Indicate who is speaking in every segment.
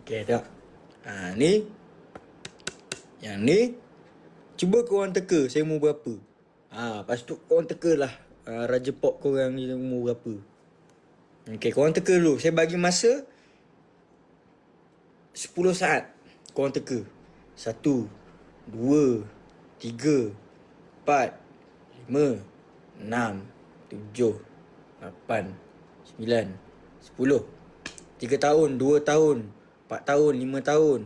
Speaker 1: Okay, tengok. Ni. Yang ni. Cuba korang teka saya umur berapa. Lepas tu korang teka lah. Raja pop korang ni umur berapa. Okay, korang teka dulu. Saya bagi masa 10 saat. Korang teka. 1, 2, 3, 4, 5, 6, 7, 8, 9, 10. 3 tahun, 2 tahun, 4 tahun, 5 tahun.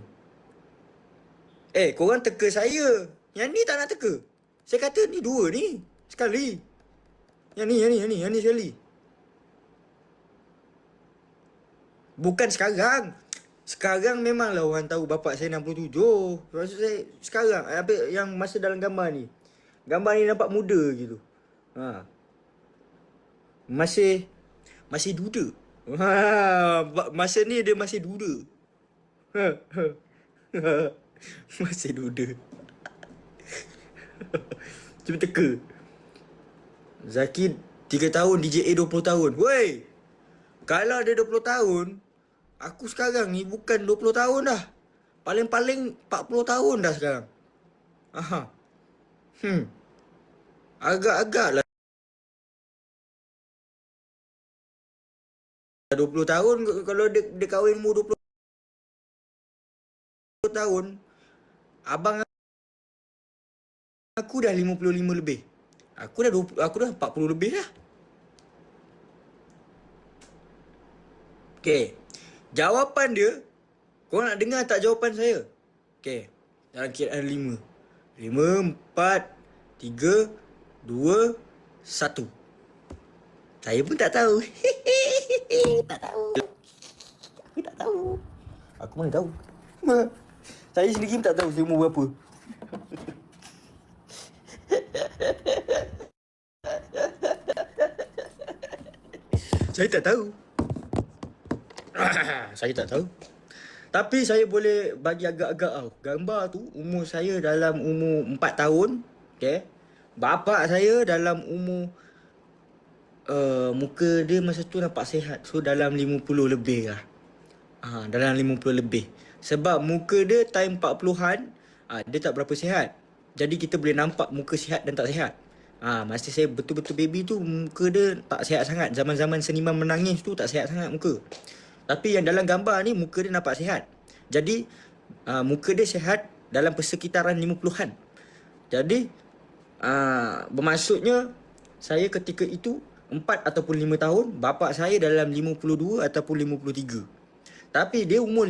Speaker 1: Korang teka saya. Yang ni tak nak teka. Saya kata ni 2 ni. Sekali. Yang ni sekali. Bukan sekarang. Sekarang memanglah orang tahu bapak saya 67. Maksud saya sekarang. Yang masa dalam gambar ni. Gambar ni nampak muda gitu. Masih duda. Masa ni dia masih duda. Masih duda. Cuba teka. Zaki 3 tahun, DJ A 20 tahun. Wey! Kalau dia 20 tahun, aku sekarang ni bukan 20 tahun dah. Paling-paling 40 tahun dah sekarang. Agak-agak lah 20 tahun. Kalau dia kahwin umur 20 tahun, abang aku dah 55 lebih. Aku dah 40 lebih dah. Okay. Jawapan dia, korang nak dengar tak jawapan saya? Okay. Dalam kiraan 5. 5, 4, 3, 2, 1. Saya pun tak tahu. Tak tahu. Aku tak tahu. Aku mana tahu. Saya sendiri pun tak tahu saya umur berapa. Saya tak tahu. Saya tak tahu. Tapi saya boleh bagi agak-agak tau. Gambar tu umur saya dalam umur 4 tahun. Okay. Bapak saya dalam umur muka dia masa tu nampak sihat. So dalam 50 lebih lah. Dalam 50 lebih. Sebab muka dia time 40-an, dia tak berapa sihat. Jadi kita boleh nampak muka sihat dan tak sihat. Masa saya betul-betul baby tu, muka dia tak sihat sangat. Zaman-zaman seniman menangis tu tak sihat sangat muka. Tapi yang dalam gambar ni muka dia nampak sihat. Jadi muka dia sihat dalam persekitaran 50-an. Jadi bermaksudnya saya ketika itu 4 ataupun 5 tahun, bapak saya dalam 52 ataupun 53. Tapi dia umur